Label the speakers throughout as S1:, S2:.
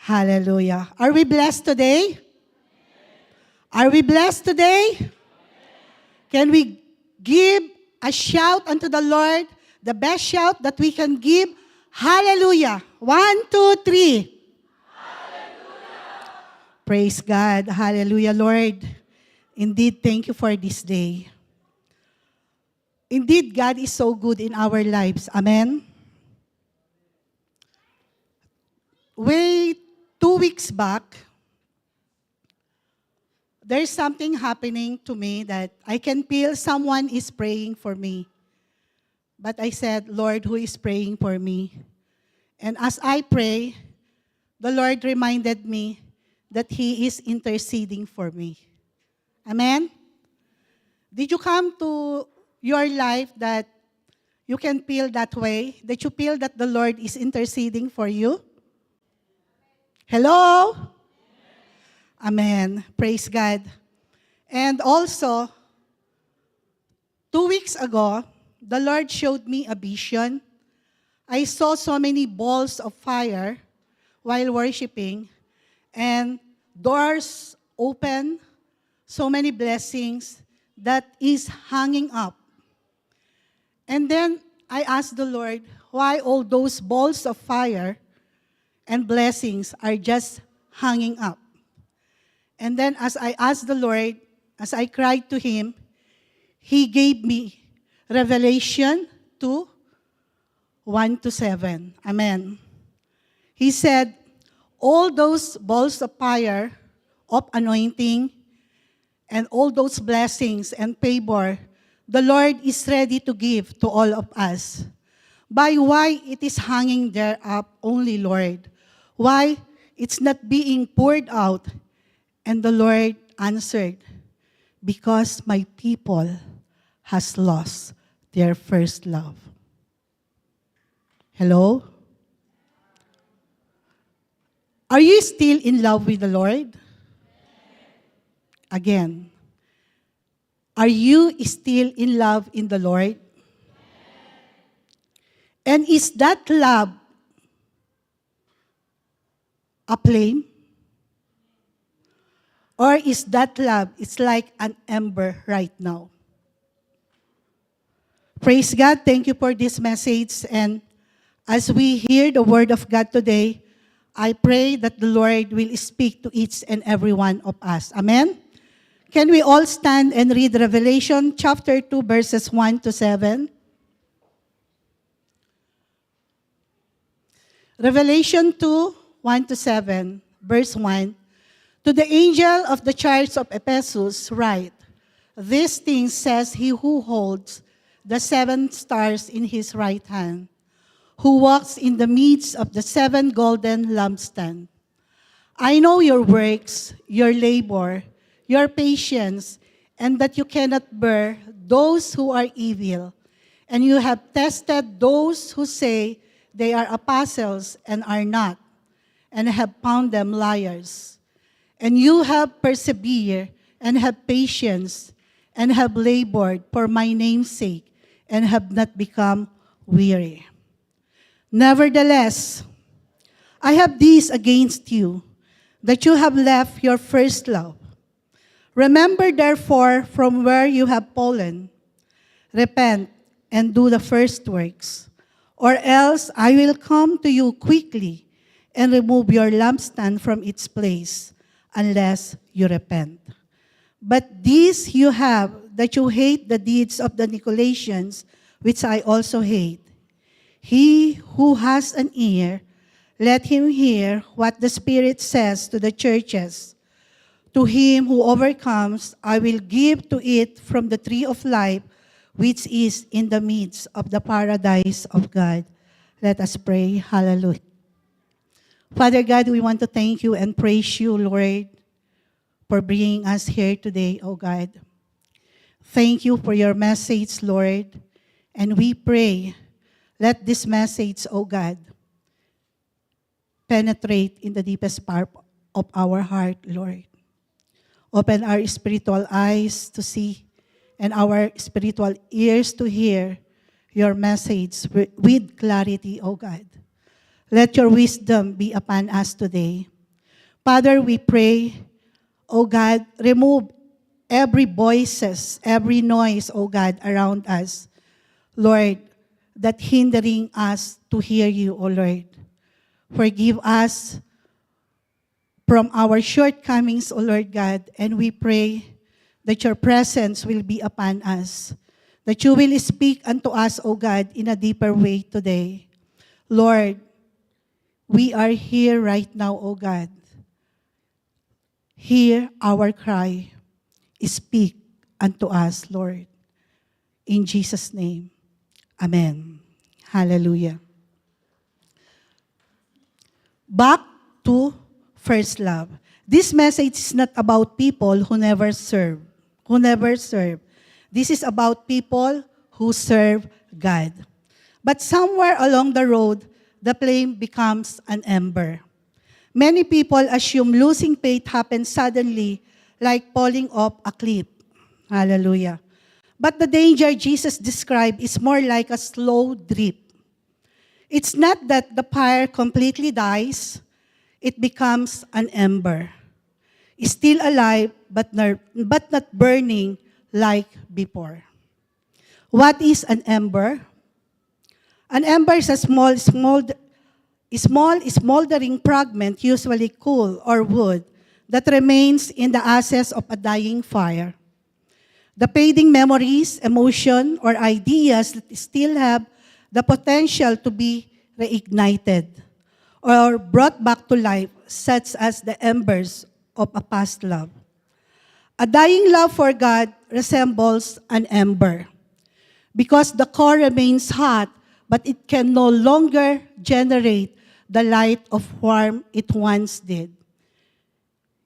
S1: Hallelujah. Are we blessed today? Are we blessed today? Can we give a shout unto the Lord, the best shout that we can give? Hallelujah. 1, 2, 3. Praise God. Hallelujah, Lord. Indeed, thank you for this day. Indeed, God is so good in our lives. Amen. Way 2 weeks back, there's something happening to me that I can feel someone is praying for me. But I said, Lord, who is praying for me? And as I pray, the Lord reminded me that He is interceding for me. Amen? Did you come to your life that you can feel that way? That you feel that the Lord is interceding for you? Hello? Amen. Praise God. And also, 2 weeks ago, the Lord showed me a vision. I saw so many balls of fire while worshiping, and doors open, so many blessings that is hanging up. And then I asked the Lord, why all those balls of fire and blessings are just hanging up? And then as I asked the Lord, as I cried to Him, He gave me Revelation 2, 1 to 7. Amen. He said, all those balls of fire, of anointing, and all those blessings and favor, the Lord is ready to give to all of us. By why it is hanging there up only, Lord? Why it's not being poured out? And the Lord answered, because my people has lost their first love. Hello? Are you still in love with the Lord? Again, are you still in love in the Lord? And is that love a flame? Or is that love, it's like an ember right now? Praise God. Thank you for this message. And as we hear the word of God today, I pray that the Lord will speak to each and every one of us. Amen? Can we all stand and read Revelation chapter 2, verses 1 to 7? Revelation 2, 1 to 7, verse 1. To the angel of the church of Ephesus write, these things says he who holds the 7 stars in his right hand, who walks in the midst of the 7 golden lampstands. I know your works, your labor, your patience, and that you cannot bear those who are evil. And you have tested those who say they are apostles and are not, and have found them liars. And you have persevered and have patience and have labored for my name's sake and have not become weary. Nevertheless, I have this against you, that you have left your first love. Remember therefore from where you have fallen, repent and do the first works, or else I will come to you quickly and remove your lampstand from its place, unless you repent. But this you have, that you hate the deeds of the Nicolaitans, which I also hate. He who has an ear, let him hear what the Spirit says to the churches. To him who overcomes, I will give to it from the tree of life, which is in the midst of the paradise of God. Let us pray. Hallelujah. Father God, we want to thank you and praise you, Lord, for bringing us here today, oh God. Thank you for your message, Lord. And we pray, let this message, oh God, penetrate in the deepest part of our heart, Lord. Open our spiritual eyes to see and our spiritual ears to hear your message with clarity, O God. Let your wisdom be upon us today. Father, we pray, O God, remove every voices, every noise, O God, around us, Lord, that hindering us to hear you, O Lord. Forgive us from our shortcomings, O Lord God, and we pray that your presence will be upon us, that you will speak unto us, O God, in a deeper way today. Lord, we are here right now, O God. Hear our cry. Speak unto us, Lord. In Jesus' name, amen. Hallelujah. Back to first love. This message is not about people who never serve. This is about people who serve God. But somewhere along the road, the flame becomes an ember. Many people assume losing faith happens suddenly, like falling off a cliff. Hallelujah. But the danger Jesus described is more like a slow drip. It's not that the fire completely dies, it becomes an ember. It's still alive, but not burning like before. What is an ember? An ember is a small smoldering fragment, usually coal or wood, that remains in the ashes of a dying fire. The fading memories, emotion, or ideas that still have the potential to be reignited or brought back to life, such as the embers of a past love. A dying love for God resembles an ember because the core remains hot, but it can no longer generate the light of warmth it once did.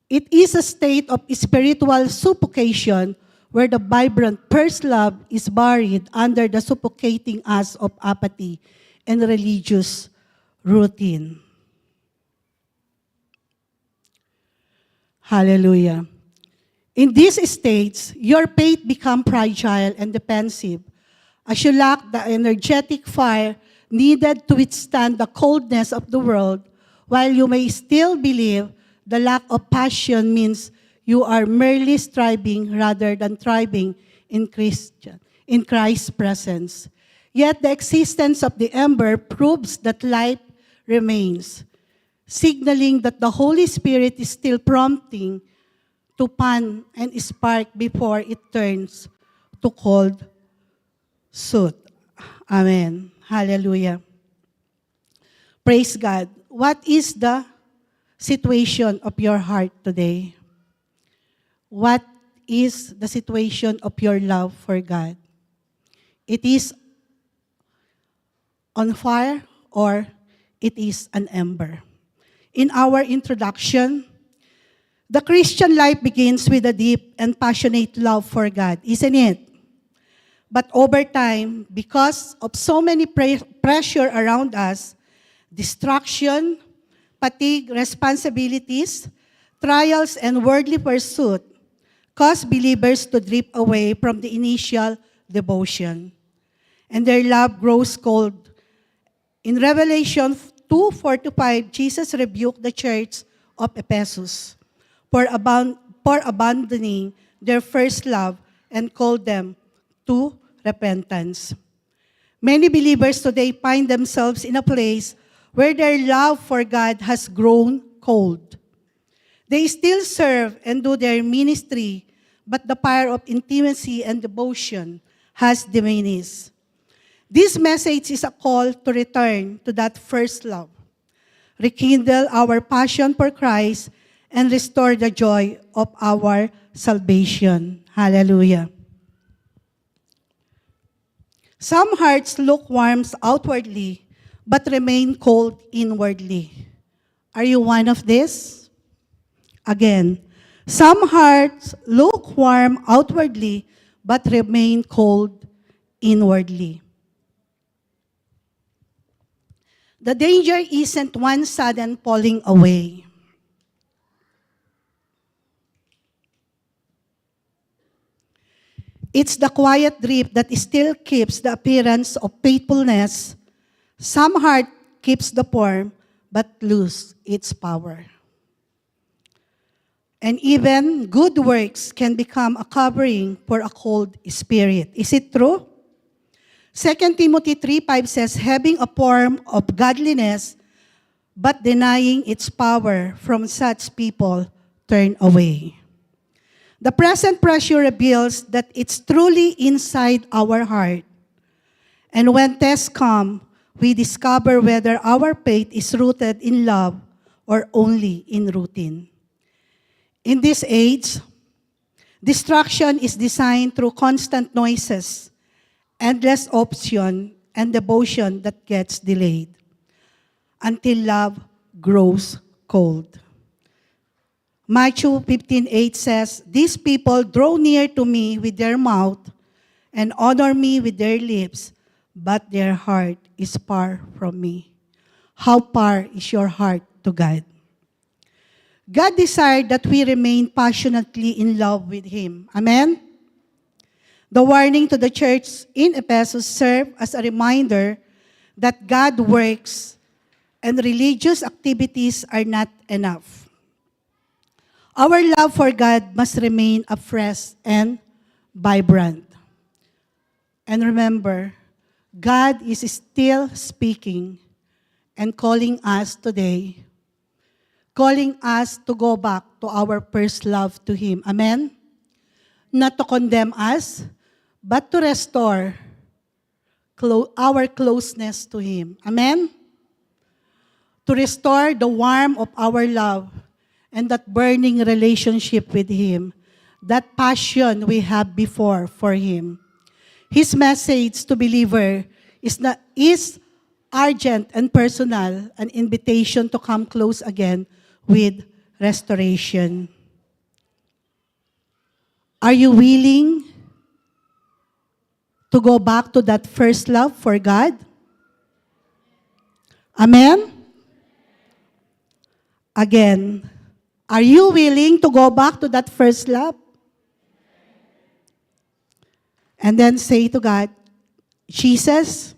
S1: It is a state of spiritual suffocation where the vibrant first love is buried under the suffocating ash of apathy and religious routine. Hallelujah. In these states, your faith becomes fragile and defensive, as you lack the energetic fire needed to withstand the coldness of the world. While you may still believe, the lack of passion means you are merely striving rather than thriving in Christ's presence. Yet the existence of the ember proves that life remains, signaling that the Holy Spirit is still prompting to fan and spark before it turns to cold soot. Amen. Hallelujah. Praise God. What is the situation of your heart today? What is the situation of your love for God? It is on fire or it is an ember. In our introduction, the Christian life begins with a deep and passionate love for God, isn't it? But over time, because of so many pressure around us, distraction, fatigue, responsibilities, trials, and worldly pursuit, cause believers to drift away from the initial devotion. And their love grows cold. In Revelation 2:4-5, Jesus rebuked the church of Ephesus for abandoning their first love and called them to repentance. Many believers today find themselves in a place where their love for God has grown cold. They still serve and do their ministry, but the fire of intimacy and devotion has diminished. This message is a call to return to that first love, rekindle our passion for Christ, and restore the joy of our salvation. Hallelujah. Some hearts look warm outwardly, but remain cold inwardly. Are you one of these? Again, some hearts look warm outwardly, but remain cold inwardly. The danger isn't one sudden falling away. It's the quiet drift that still keeps the appearance of faithfulness. Some heart keeps the form, but lose its power. And even good works can become a covering for a cold spirit. Is it true? 2 Timothy 3:5 says, having a form of godliness, but denying its power, from such people turn away. The present pressure reveals that it's truly inside our heart. And when tests come, we discover whether our faith is rooted in love or only in routine. In this age, distraction is designed through constant noises, endless option, and devotion that gets delayed until love grows cold. Matthew 15:8 says, these people draw near to me with their mouth and honor me with their lips, but their heart is far from me. How far is your heart to God? God desired that we remain passionately in love with Him. Amen? The warning to the church in Ephesus served as a reminder that God works and religious activities are not enough. Our love for God must remain afresh and vibrant. And remember, God is still speaking and calling us today, calling us to go back to our first love to Him. Amen? Not to condemn us, but to restore our closeness to Him. Amen? To restore the warmth of our love and that burning relationship with Him, that passion we had before for Him. His message to believer is urgent and personal, an invitation to come close again with restoration. Are you willing to go back to that first love for God? Amen? Again, are you willing to go back to that first love? And then say to God, Jesus,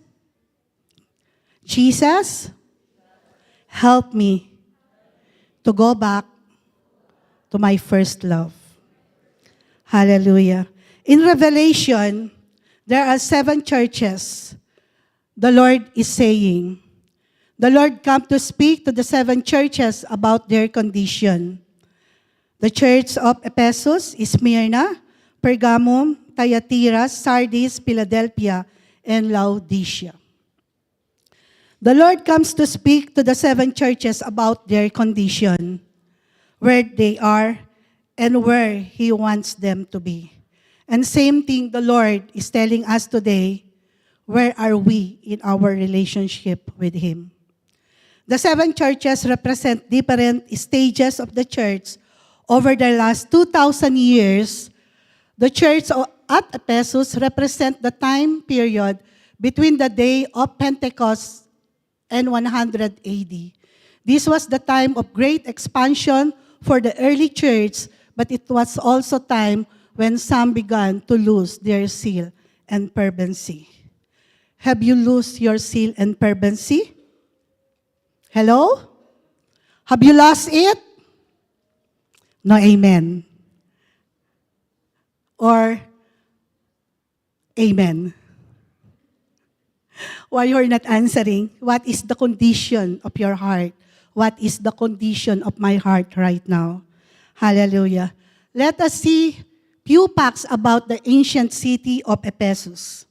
S1: help me to go back to my first love. Hallelujah. In Revelation, there are 7 churches. The Lord is saying, the Lord come to speak to the 7 churches about their condition. The church of Ephesus, Smyrna, Pergamum, Thyatira, Sardis, Philadelphia, and Laodicea. The Lord comes to speak to the 7 churches about their condition, where they are, and where He wants them to be. And same thing the Lord is telling us today, where are we in our relationship with Him? The 7 churches represent different stages of the church over the last 2,000 years. The church at Ephesus represent the time period between the day of Pentecost and 100 AD. This was the time of great expansion for the early church, but it was also time when some began to lose their zeal and fervency. Have you lost your zeal and fervency? Hello? Have you lost it? No, amen. Or amen. Why you're not answering? What is the condition of your heart? What is the condition of my heart right now? Hallelujah. Let us see few facts about the ancient city of Ephesus.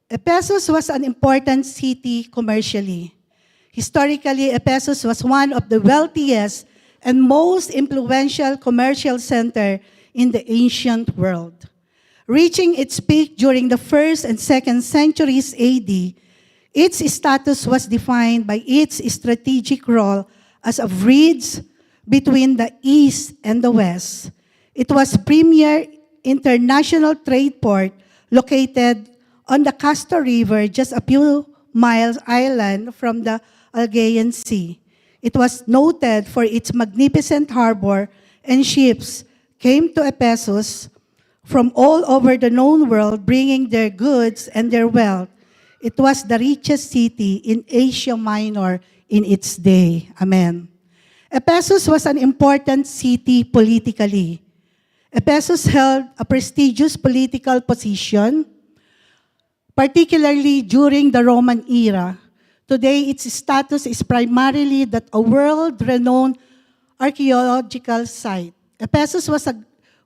S1: Ephesus was an important city commercially. Historically, Ephesus was one of the wealthiest and most influential commercial center in the ancient world. Reaching its peak during the 1st and 2nd centuries AD, its status was defined by its strategic role as a bridge between the East and the West. It was premier international trade port located on the Castor River, just a few miles inland from the Aegean Sea. It was noted for its magnificent harbor, and ships came to Ephesus from all over the known world, bringing their goods and their wealth. It was the richest city in Asia Minor in its day. Amen. Ephesus was an important city politically. Ephesus held a prestigious political position, particularly during the Roman era. Today, its status is primarily that a world-renowned archaeological site. Ephesus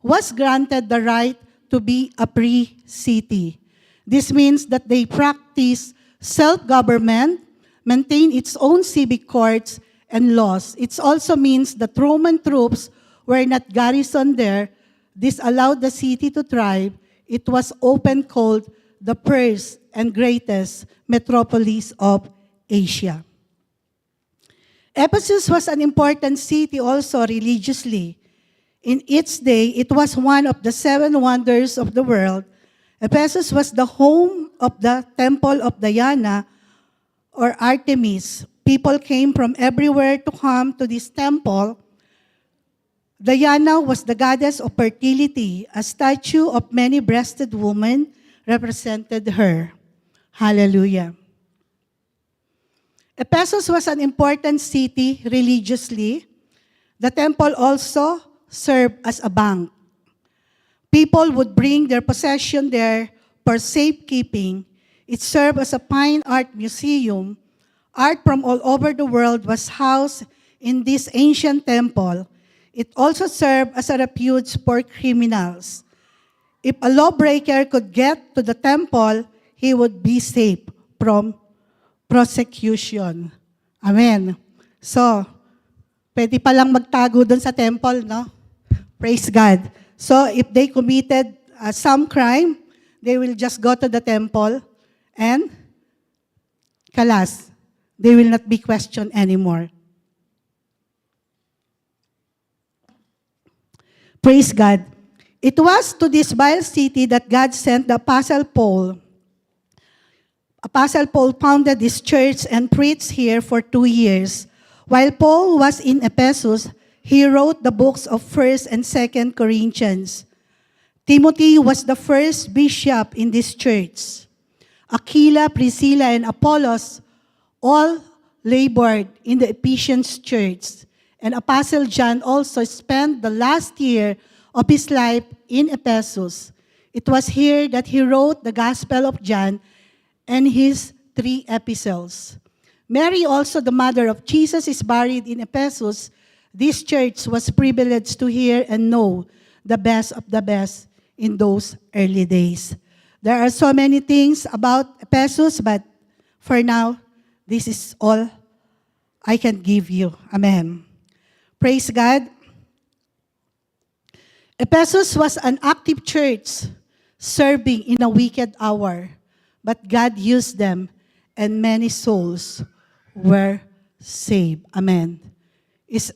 S1: was granted the right to be a free city. This means that they practice self-government, maintain its own civic courts and laws. It also means that Roman troops were not garrisoned there. This allowed the city to thrive. It was often called the first and greatest metropolis of Asia. Ephesus was an important city also religiously. In its day, it was one of the 7 wonders of the world. Ephesus was the home of the temple of Diana or Artemis. People came from everywhere to come to this temple. Diana was the goddess of fertility. A statue of many-breasted women represented her. Hallelujah. Ephesus was an important city religiously. The temple also served as a bank. People would bring their possession there for safekeeping. It served as a fine art museum. Art from all over the world was housed in this ancient temple. It also served as a refuge for criminals. If a lawbreaker could get to the temple, he would be safe from prosecution. Amen. So, pwede palang magtago dun sa temple, no? Praise God. So, if they committed some crime, they will just go to the temple and kalas. They will not be questioned anymore. Praise God. It was to this vile city that God sent the Apostle Paul. Apostle Paul founded this church and preached here for 2 years. While Paul was in Ephesus, he wrote the books of 1st and 2nd Corinthians. Timothy was the first bishop in this church. Aquila, Priscilla, and Apollos all labored in the Ephesians church. And Apostle John also spent the last year of his life in Ephesus. It was here that he wrote the Gospel of John and his 3 epistles. Mary, also the mother of Jesus, is buried in Ephesus. This church was privileged to hear and know the best of the best in those early days. There are so many things about Ephesus, but for now, this is all I can give you. Amen. Praise God. Ephesus was an active church serving in a wicked hour, but God used them and many souls were saved. Amen. This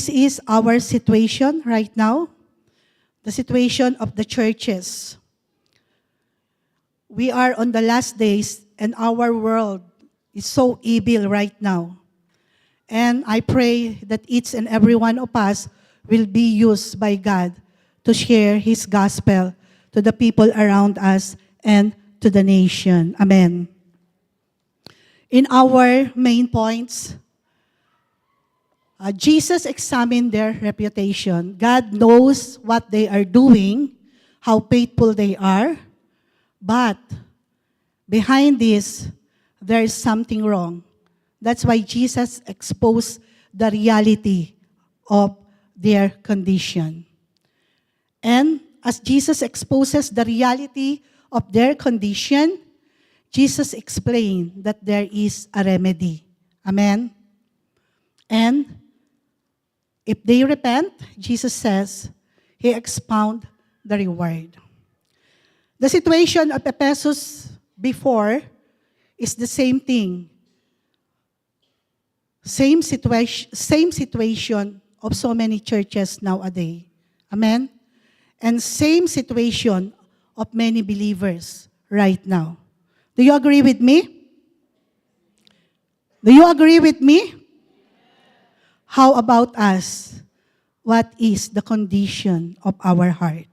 S1: is our situation right now, the situation of the churches. We are on the last days and our world is so evil right now. And I pray that each and every one of us will be used by God to share His gospel to the people around us and to the nation. Amen. In our main points, Jesus examined their reputation. God knows what they are doing, how faithful they are, but behind this, there is something wrong. That's why Jesus exposed the reality of their condition. And as Jesus exposes the reality of their condition, Jesus explained that there is a remedy. Amen? And if they repent, Jesus says, He expound the reward. The situation of Ephesus before is the same thing. Same situation of so many churches nowadays. Amen? And same situation of many believers right now. Do you agree with me? Do you agree with me? How about us? What is the condition of our heart?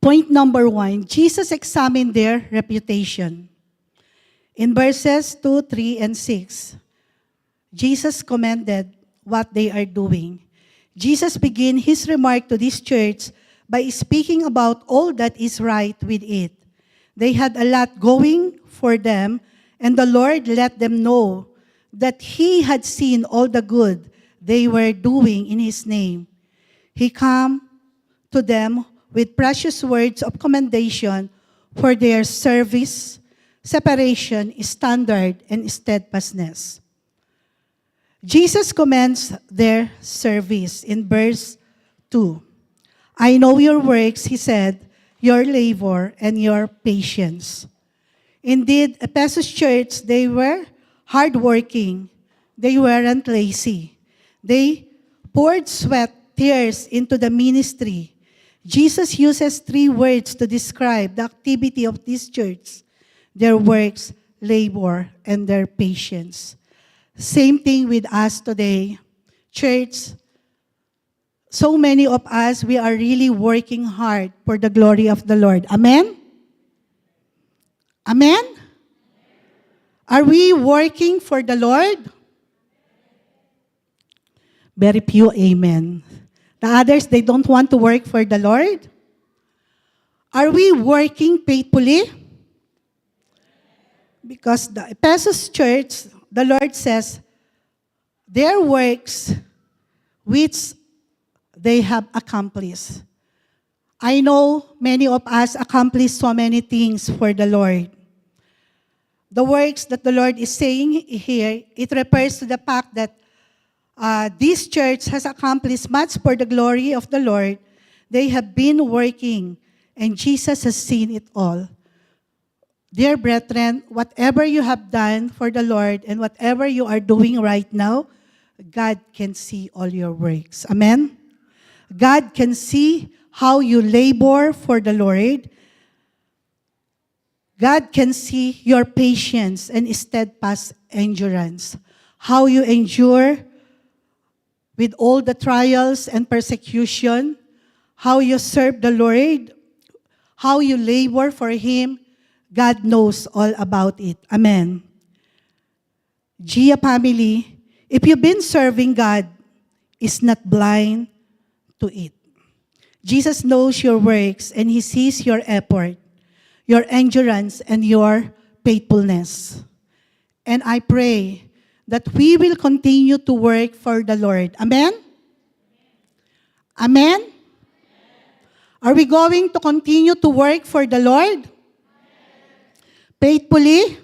S1: Point number 1, Jesus examined their reputation. In verses 2, 3, and 6, Jesus commended what they are doing. Jesus began his remark to this church by speaking about all that is right with it. They had a lot going for them, and the Lord let them know that he had seen all the good they were doing in his name. He came to them with precious words of commendation for their service, separation, standard, and steadfastness. Jesus commends their service in verse 2. I know your works, he said, your labor and your patience. Indeed, Ephesus church, they were hardworking. They weren't lazy. They poured sweat, tears into the ministry. Jesus uses 3 words to describe the activity of this church: their works, labor, and their patience. Same thing with us today. Church, so many of us, we are really working hard for the glory of the Lord. Amen? Amen? Are we working for the Lord? Very few amen. The others, they don't want to work for the Lord. Are we working faithfully? Because the Ephesus church, the Lord says, their works which they have accomplished. I know many of us accomplished so many things for the Lord. The works that the Lord is saying here, it refers to the fact that this church has accomplished much for the glory of the Lord. They have been working, and Jesus has seen it all. Dear brethren, whatever you have done for the Lord and whatever you are doing right now, God can see all your works. Amen? God can see how you labor for the Lord. God can see your patience and steadfast endurance, how you endure with all the trials and persecution, how you serve the Lord, how you labor for Him. God knows all about it. Amen. Gia family, if you've been serving God, is not blind to it. Jesus knows your works and He sees your effort, your endurance, and your faithfulness. And I pray that we will continue to work for the Lord. Amen? Amen? Are we going to continue to work for the Lord? Faithfully?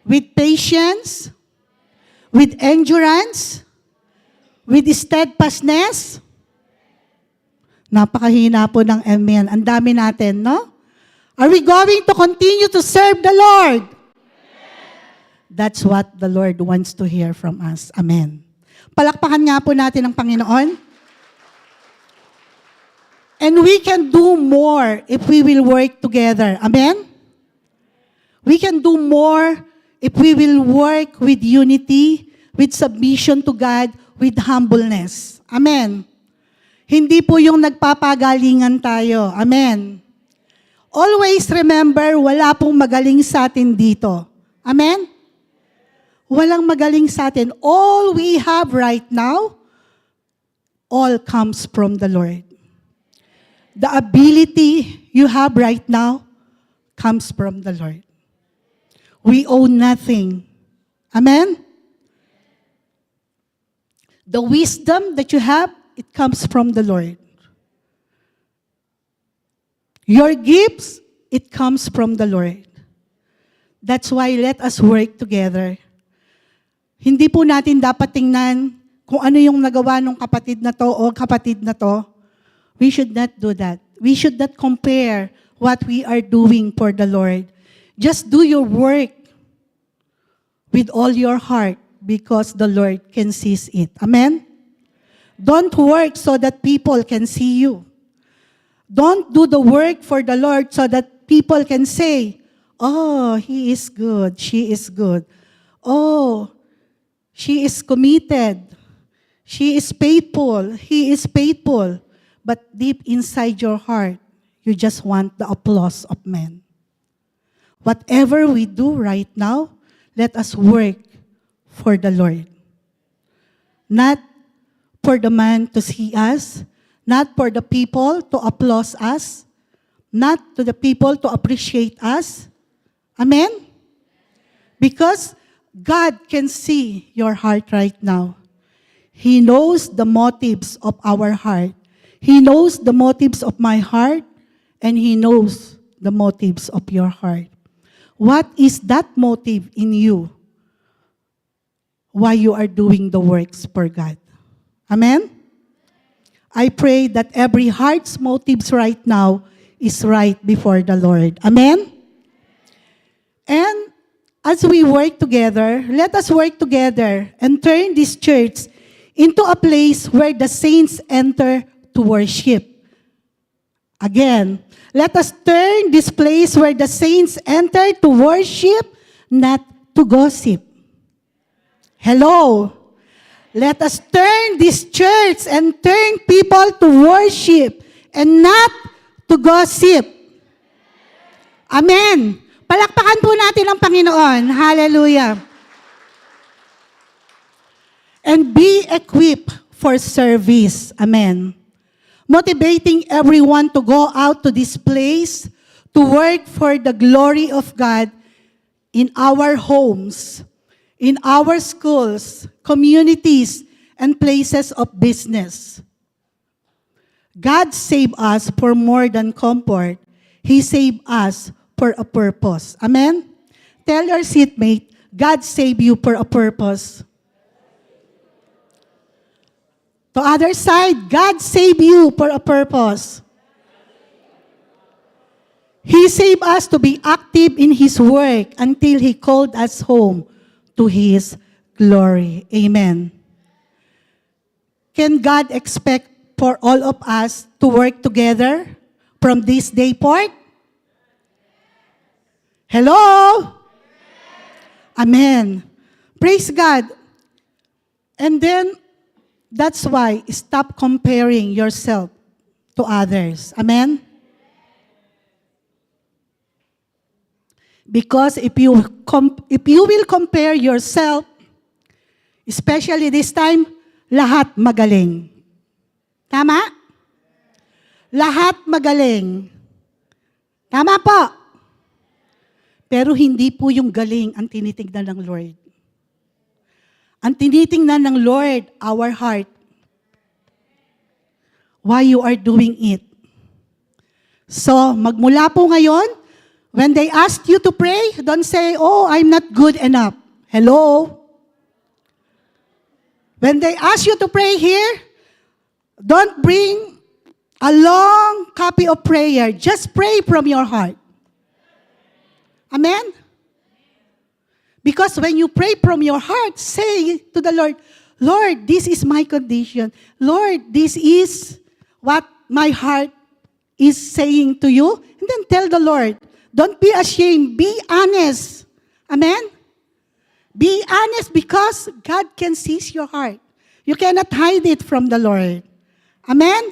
S1: With patience? With endurance? With steadfastness? Napakahina po ng amen. Ang dami natin, no? Are we going to continue to serve the Lord? That's what the Lord wants to hear from us. Amen. Palakpakan nga po natin ang Panginoon. And we can do more if we will work together. Amen? We can do more if we will work with unity, with submission to God, with humbleness. Amen. Hindi po yung nagpapagalingan tayo. Amen. Always remember, wala pong magaling sa atin dito. Amen? Walang magaling sa atin. All we have right now, all comes from the Lord. The ability you have right now comes from the Lord. We owe nothing. Amen? The wisdom that you have, it comes from the Lord. Your gifts, it comes from the Lord. That's why let us work together. Hindi po natin dapat tingnan kung ano yung nagawa ng kapatid na to o kapatid na to. We should not do that. We should not compare what we are doing for the Lord. Just do your work with all your heart because the Lord can see it. Amen? Don't work so that people can see you. Don't do the work for the Lord so that people can say, oh, he is good, she is good. Oh, she is committed. She is faithful. He is faithful. But deep inside your heart, you just want the applause of men. Whatever we do right now, let us work for the Lord. Not for the man to see us, not for the people to applaud us, not to the people to appreciate us. Amen? Because God can see your heart right now. He knows the motives of our heart. He knows the motives of my heart, and He knows the motives of your heart. What is that motive in you? Why you are doing the works for God? Amen? I pray that every heart's motives right now is right before the Lord. Amen? And as we work together, let us work together and turn this church into a place where the saints enter to worship. Again, let us turn this place where the saints enter to worship, not to gossip. Hello? Let us turn this church and turn people to worship and not to gossip. Amen. Palakpakan po natin ang Panginoon. Hallelujah. And be equipped for service. Amen. Motivating everyone to go out to this place to work for the glory of God in our homes, in our schools, communities, and places of business. God saved us for more than comfort. He saved us for a purpose. Amen? Tell your seatmate, God saved you for a purpose. To other side, God saved you for a purpose. He saved us to be active in His work until He called us home to His glory. Amen. Can God expect for all of us to work together from this day forth? Hello? Amen. Praise God. And then, that's why, stop comparing yourself to others. Amen? Because if you will compare yourself, especially this time, lahat magaling. Tama? Lahat magaling. Tama po. Pero hindi po yung galing ang tinitignan ng Lord. Ang tinitingnan ng Lord, our heart. Why you are doing it. So, magmula po ngayon, when they ask you to pray, don't say, oh, I'm not good enough. Hello? When they ask you to pray here, don't bring a long copy of prayer. Just pray from your heart. Amen? Because when you pray from your heart, say to the Lord, Lord, this is my condition. Lord, this is what my heart is saying to you. And then tell the Lord, don't be ashamed. Be honest. Amen? Be honest because God can see your heart. You cannot hide it from the Lord. Amen?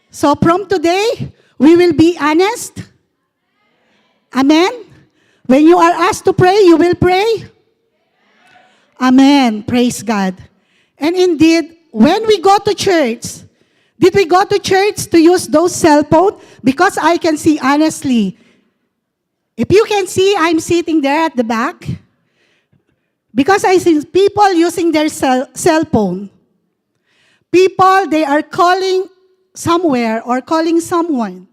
S1: So from today, we will be honest. Amen? When you are asked to pray, you will pray. Amen. Praise God. And indeed, when we go to church, did we go to church to use those cell phones? Because I can see honestly, if you can see, I'm sitting there at the back. Because I see people using their cell phone. People, they are calling somewhere or calling someone.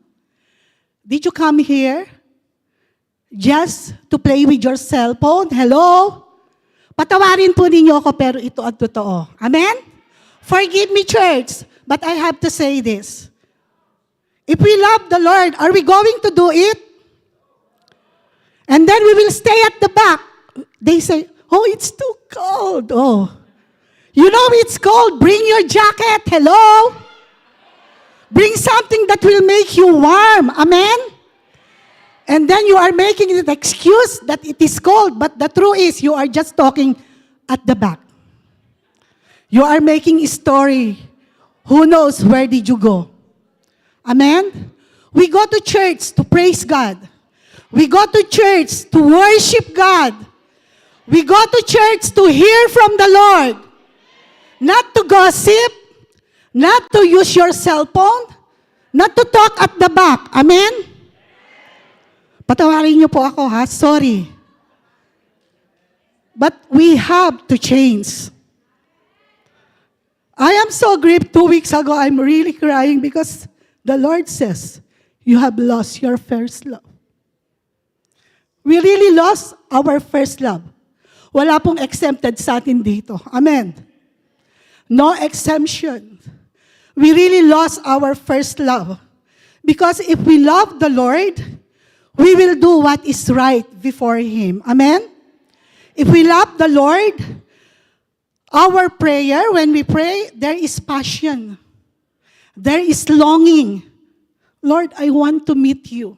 S1: Did you come here just to play with your cell phone? Hello? Patawarin po ninyo ako, pero ito ang totoo. Amen? Forgive me, church, but I have to say this. If we love the Lord, are we going to do it? And then we will stay at the back. They say, oh, it's too cold. Oh, you know it's cold. Bring your jacket. Hello? Bring something that will make you warm. Amen? And then you are making an excuse that it is cold, but the truth is you are just talking at the back. You are making a story. Who knows where did you go? Amen? We go to church to praise God. We go to church to worship God. We go to church to hear from the Lord. Not to gossip, not to use your cell phone, not to talk at the back. Amen? Patawarin niyo po ako ha, sorry. But we have to change. I am so grieved 2 weeks ago. I'm really crying because the Lord says, you have lost your first love. We really lost our first love. Wala pong exempted sa atin dito. Amen. No exemption. We really lost our first love. Because if we love the Lord, we will do what is right before Him. Amen? If we love the Lord, our prayer, when we pray, there is passion. There is longing. Lord, I want to meet you.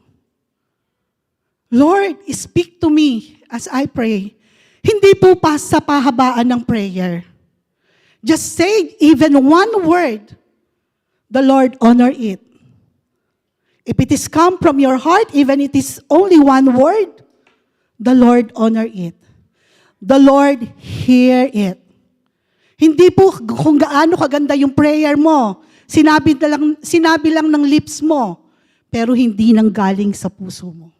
S1: Lord, speak to me as I pray. Hindi po sa pahabaan ng prayer. Just say even one word, the Lord honor it. If it is come from your heart, even it is only one word, the Lord honor it. The Lord hear it. Hindi po kung gaano kaganda yung prayer mo, sinabi lang ng lips mo, pero hindi nang galing sa puso mo.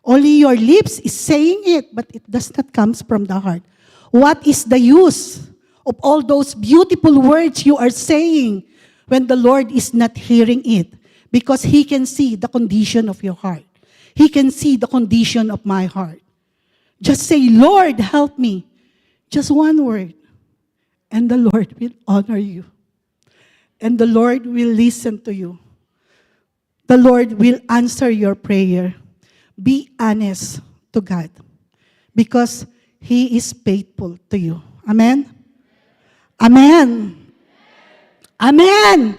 S1: Only your lips is saying it, but it does not come from the heart. What is the use of all those beautiful words you are saying when the Lord is not hearing it? Because He can see the condition of your heart. He can see the condition of my heart. Just say, Lord, help me. Just one word. And the Lord will honor you. And the Lord will listen to you. The Lord will answer your prayer. Be honest to God. Because He is faithful to you. Amen? Amen. Amen.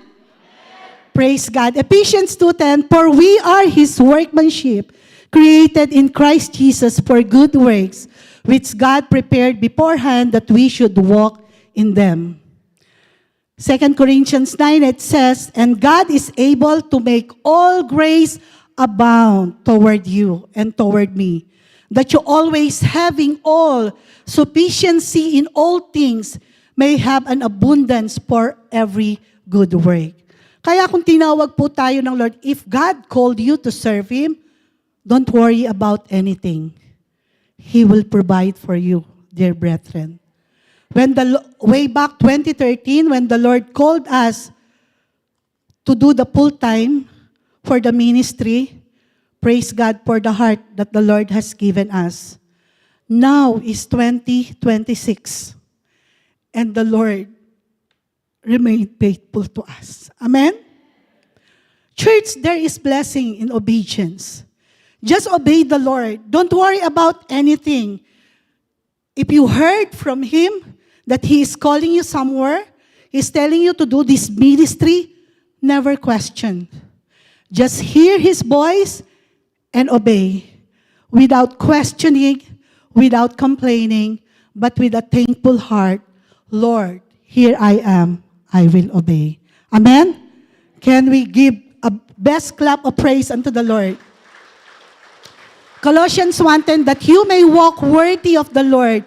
S1: Praise God. Ephesians 2:10, for we are His workmanship, created in Christ Jesus for good works, which God prepared beforehand that we should walk in them. 2 Corinthians 9, it says, and God is able to make all grace abound toward you and toward me, that you always having all sufficiency in all things may have an abundance for every good work. Kaya kung tinawag po tayo ng Lord, if God called you to serve Him, don't worry about anything. He will provide for you, dear brethren. Way back 2013, when the Lord called us to do the full time for the ministry, praise God for the heart that the Lord has given us. Now is 2026, and the Lord remained faithful to us. Amen? Church, there is blessing in obedience. Just obey the Lord. Don't worry about anything. If you heard from Him that He is calling you somewhere, He's telling you to do this ministry, never question. Just hear His voice and obey. Without questioning, without complaining, but with a thankful heart, Lord, here I am, I will obey. Amen? Can we give a best clap of praise unto the Lord? Colossians 1:10, that you may walk worthy of the Lord,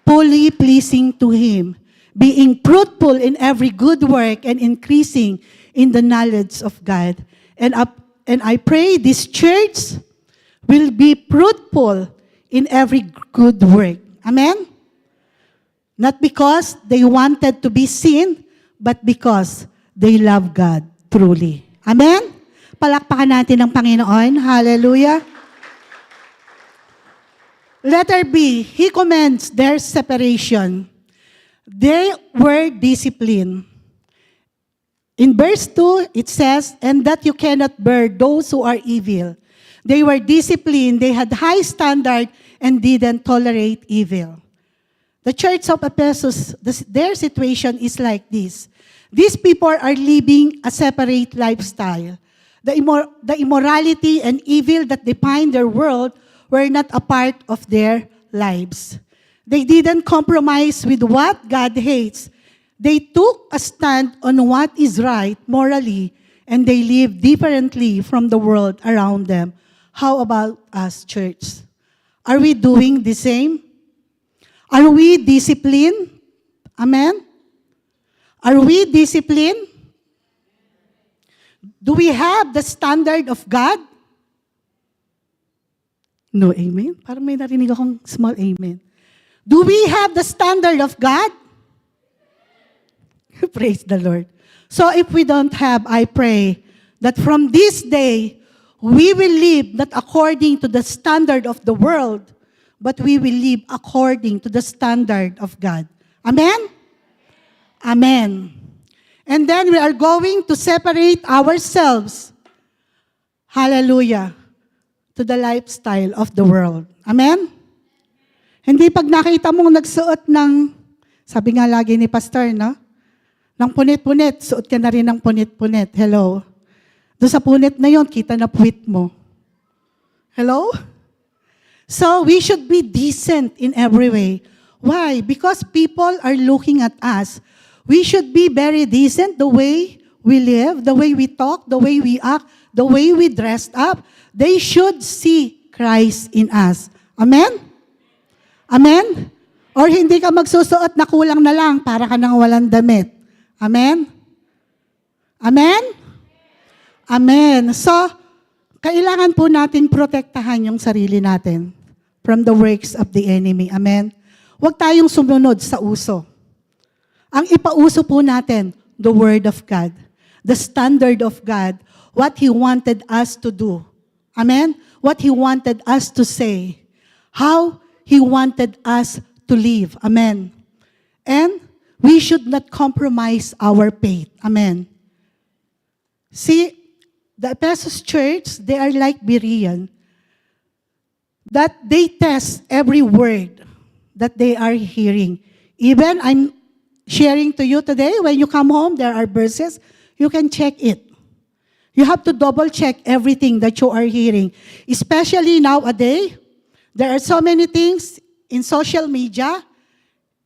S1: fully pleasing to Him, being fruitful in every good work and increasing in the knowledge of God. And I pray this church will be fruitful in every good work. Amen? Not because they wanted to be seen, but because they love God truly. Amen? Palakpakan natin ang Panginoon. Hallelujah. Letter B, He commends their separation. They were disciplined. In verse 2, it says, and that you cannot bear those who are evil. They were disciplined, they had high standard, and didn't tolerate evil. The church of Ephesus, their situation is like this. These people are living a separate lifestyle. The immorality and evil that define their world were not a part of their lives. They didn't compromise with what God hates. They took a stand on what is right morally, and they lived differently from the world around them. How about us, church? Are we doing the same? Are we disciplined? Amen? Are we disciplined? Do we have the standard of God? No, amen? Parang may narinig akong small amen. Do we have the standard of God? Praise the Lord. So if we don't have, I pray that from this day, we will live not according to the standard of the world, but we will live according to the standard of God. Amen? Amen. And then we are going to separate ourselves, hallelujah, to the lifestyle of the world. Amen? Hindi pag nakita mong nagsuot ng, sabi nga lagi ni Pastor, no? Ng punit-punit, suot ka na rin ng punit-punit. Hello? Doon sa punit na yon, kita na puwit mo. Hello? So, we should be decent in every way. Why? Because people are looking at us. We should be very decent the way we live, the way we talk, the way we act, the way we dressed up. They should see Christ in us. Amen? Amen? Or hindi ka magsusuot na kulang na lang para ka nang walang damit. Amen? Amen? Amen. So, kailangan po natin protektahan yung sarili natin from the works of the enemy. Amen? Huwag tayong sumunod sa uso. Ang ipauso po natin, the Word of God, the standard of God, what He wanted us to do. Amen? What He wanted us to say. How He wanted us to live. Amen? And we should not compromise our faith. Amen? See, the Ephesus church, they are like Berean, that they test every word that they are hearing. Even I'm sharing to you today, when you come home, there are verses, you can check it. You have to double check everything that you are hearing. Especially nowadays, there are so many things in social media,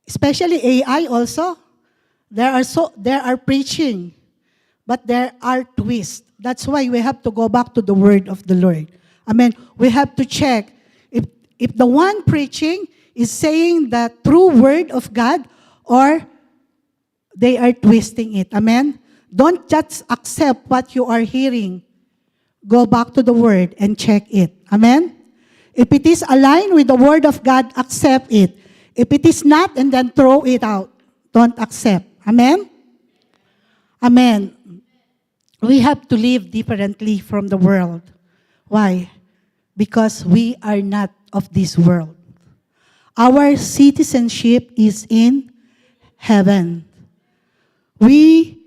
S1: especially AI also. There are preaching, but there are twists. That's why we have to go back to the word of the Lord. Amen. We have to check if the one preaching is saying the true word of God or they are twisting it. Amen. Don't just accept what you are hearing. Go back to the word and check it. Amen. If it is aligned with the word of God, accept it. If it is not, and then throw it out. Don't accept. Amen? Amen. We have to live differently from the world. Why? Because we are not of this world. Our citizenship is in heaven. We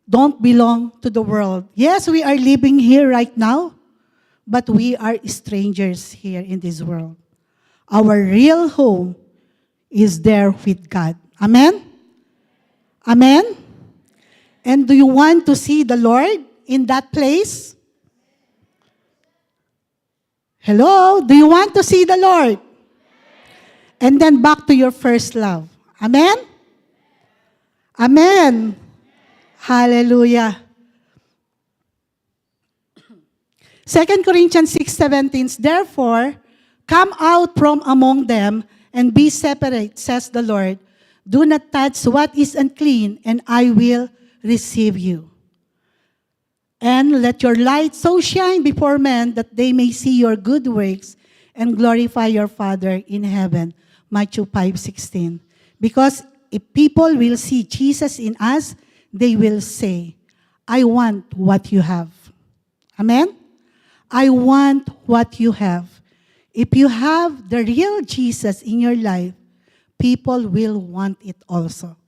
S1: don't belong to the world. Yes, we are living here right now, but we are strangers here in this world. Our real home is there with God. Amen? Amen? And do you want to see the Lord in that place? Hello? Do you want to see the Lord? And then back to your first love. Amen? Amen. Hallelujah. 2 Corinthians 6:17, therefore, come out from among them and be separate, says the Lord. Do not touch what is unclean, and I will receive you. And let your light so shine before men that they may see your good works and glorify your Father in heaven. Matthew 5:16. Because if people will see Jesus in us, they will say, I want what you have. Amen? I want what you have. If you have the real Jesus in your life, people will want it also.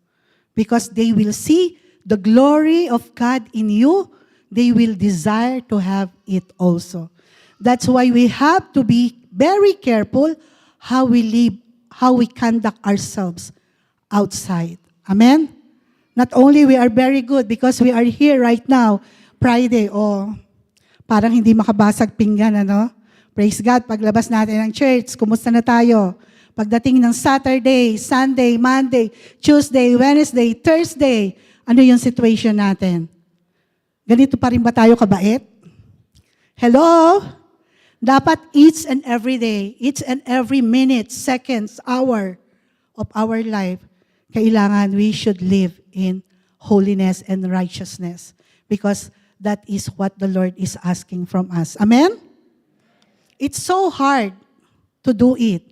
S1: Because they will see the glory of God in you, they will desire to have it also. That's why we have to be very careful how we live, how we conduct ourselves outside. Amen? Not only we are very good because we are here right now, Friday, parang hindi makabasag pinggan, ano? Praise God, paglabas natin ng church, kumusta na tayo? Pagdating ng Saturday, Sunday, Monday, Tuesday, Wednesday, Thursday, ano yung situation natin? Ganito pa rin ba tayo kabait? Hello? Dapat each and every day, each and every minute, seconds, hour of our life, kailangan we should live in holiness and righteousness because that is what the Lord is asking from us. Amen? It's so hard to do it,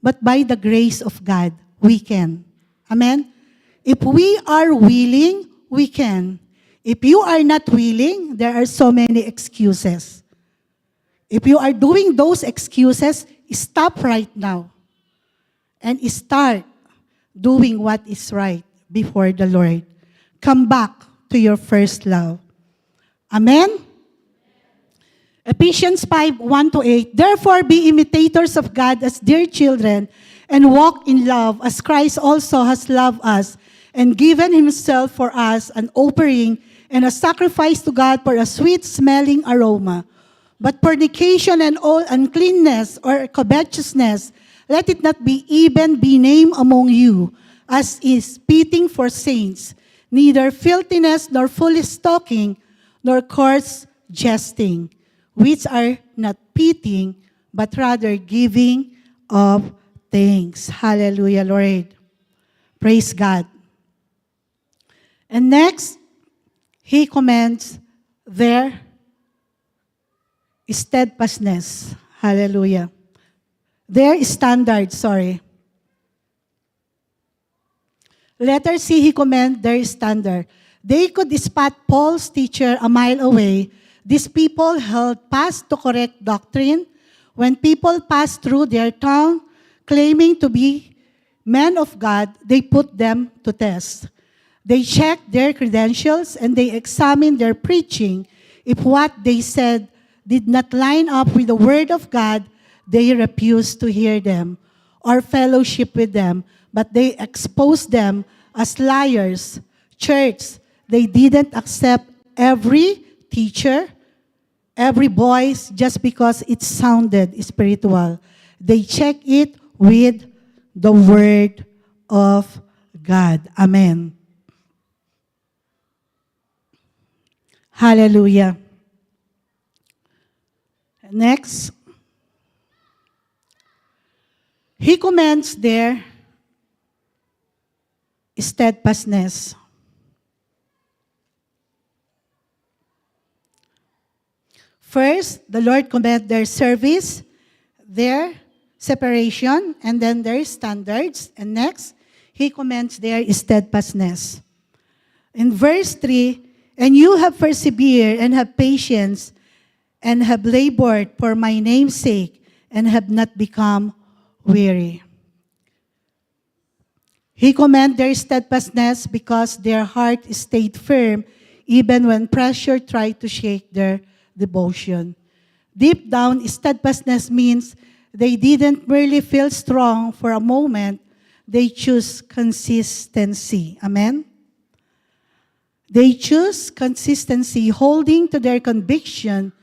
S1: but by the grace of God, we can. Amen? If we are willing, we can. If you are not willing, there are so many excuses. If you are doing those excuses, stop right now and start doing what is right before the Lord. Come back to your first love. Amen? Ephesians 5:1-8. Therefore, be imitators of God as dear children and walk in love as Christ also has loved us and given himself for us an offering and a sacrifice to God for a sweet-smelling aroma. But fornication and all uncleanness or covetousness, let it not be even be named among you, as is fitting for saints, neither filthiness nor foolish talking, nor coarse jesting, which are not fitting, but rather giving of thanks. Hallelujah, Lord. Praise God. And next, he commends their steadfastness. Hallelujah. Their standard, sorry. Letter C, he commend their standard. They could spot Paul's teacher a mile away. These people held fast to correct doctrine. When people passed through their town claiming to be men of God, they put them to test. They checked their credentials and they examined their preaching. If what they said did not line up with the word of God, they refused to hear them or fellowship with them, but they exposed them as liars. Church, they didn't accept every teacher, every voice just because it sounded spiritual. They check it with the word of God. Amen. Hallelujah. Next, he commends their steadfastness. First, the Lord commend their service, their separation, and then their standards. And next, he commends their steadfastness. In verse 3, and you have persevered and have patience and have labored for my name's sake and have not become weary. He commended their steadfastness because their heart stayed firm even when pressure tried to shake their devotion. Deep down, steadfastness means they didn't merely feel strong for a moment, they choose consistency. Amen? They choose consistency, holding to their conviction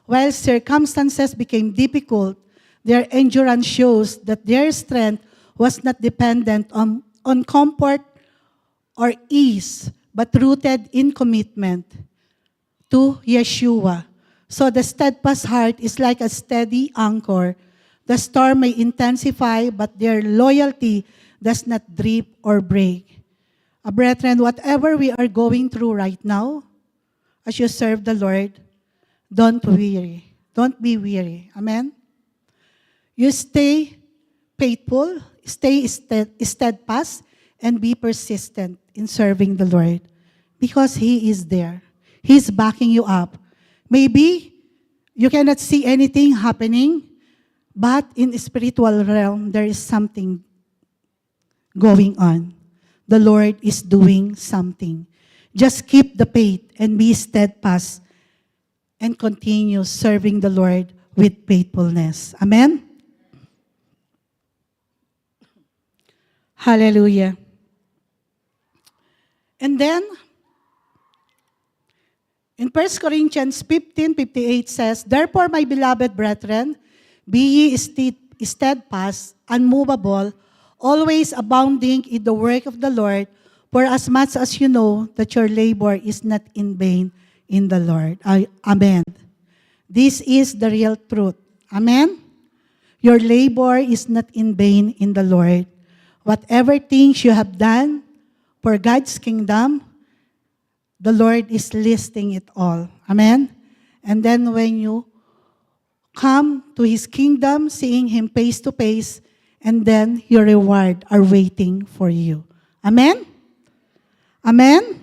S1: while circumstances became difficult. Their endurance shows that their strength was not dependent on comfort or ease, but rooted in commitment to Yeshua. So the steadfast heart is like a steady anchor. The storm may intensify, but their loyalty does not drift or break. Brethren, whatever we are going through right now, as you serve the Lord, don't weary. Don't be weary. Amen? You stay faithful, stay steadfast, and be persistent in serving the Lord because He is there. He's backing you up. Maybe you cannot see anything happening, but in the spiritual realm, there is something going on. The Lord is doing something. Just keep the faith and be steadfast and continue serving the Lord with faithfulness. Amen? Hallelujah. And then, in 1 Corinthians 15:58 says, therefore, my beloved brethren, be ye steadfast, unmovable, always abounding in the work of the Lord, for as much as you know that your labor is not in vain in the Lord. Amen. This is the real truth. Amen? Your labor is not in vain in the Lord. Whatever things you have done for God's kingdom, the Lord is listing it all. Amen? And then when you come to His kingdom, seeing Him face to face, and then your reward are waiting for you. Amen? Amen?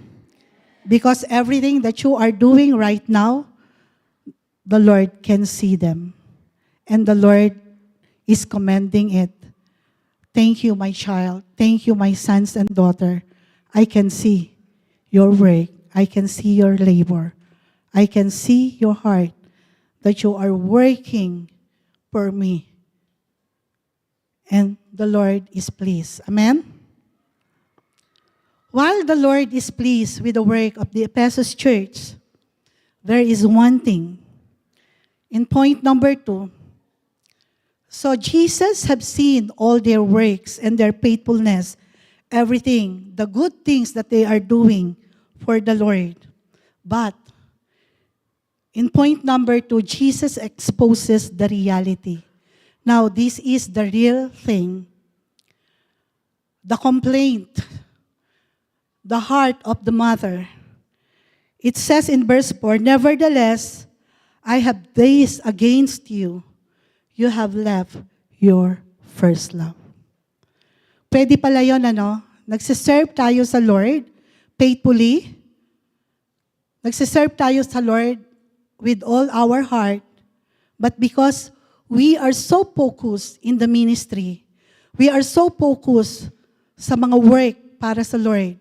S1: Because everything that you are doing right now, the Lord can see them. And the Lord is commending it. Thank you, my child. Thank you, my sons and daughter. I can see your work. I can see your labor. I can see your heart that you are working for me. And the Lord is pleased. Amen? While the Lord is pleased with the work of the Ephesus church, there is one thing. In point number 2, so Jesus have seen all their works and their faithfulness, everything, the good things that they are doing for the Lord. But in point number 2, Jesus exposes the reality. Now, this is the real thing. The complaint, the heart of the mother. It says in verse 4, nevertheless, I have this against you. You have left your first love. Pwede pala yun, ano? Nagsiserve tayo sa Lord faithfully. Nagsiserve tayo sa Lord with all our heart. But because we are so focused in the ministry, we are so focused sa mga work para sa Lord,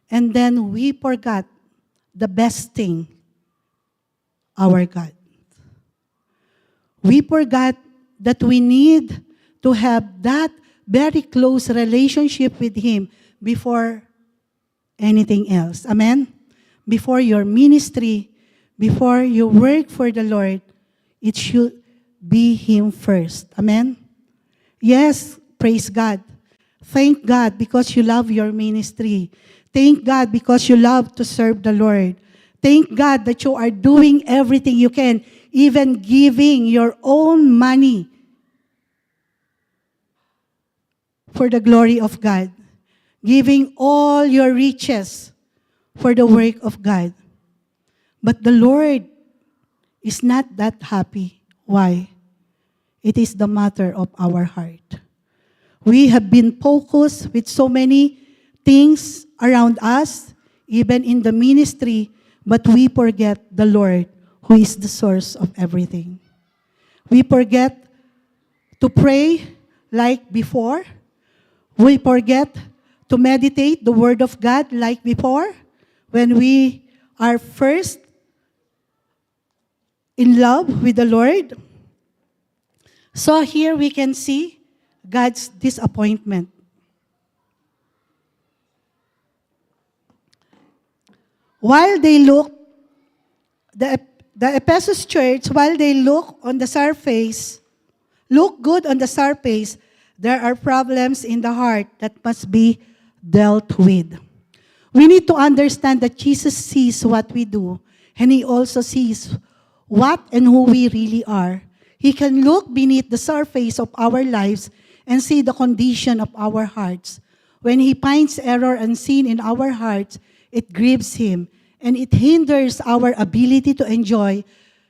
S1: and then we forgot the best thing, our God. We forgot that we need to have that very close relationship with Him before anything else. Amen? Before your ministry, before you work for the Lord, it should be Him first. Amen? Yes, praise God. Thank God because you love your ministry. Thank God because you love to serve the Lord. Thank God that you are doing everything you can, even giving your own money for the glory of God. Giving all your riches for the work of God. But the Lord is not that happy. Why? It is the matter of our heart. We have been focused with so many things around us, even in the ministry, but we forget the Lord, who is the source of everything. We forget to pray like before. We forget to meditate the Word of God like before, when we are first in love with the Lord. So here we can see God's disappointment. While they look, the Ephesus church, while they look on the surface, look good on the surface, there are problems in the heart that must be dealt with. We need to understand that Jesus sees what we do, and He also sees what and who we really are. He can look beneath the surface of our lives and see the condition of our hearts. When He finds error and sin in our hearts, it grieves Him, and it hinders our ability to enjoy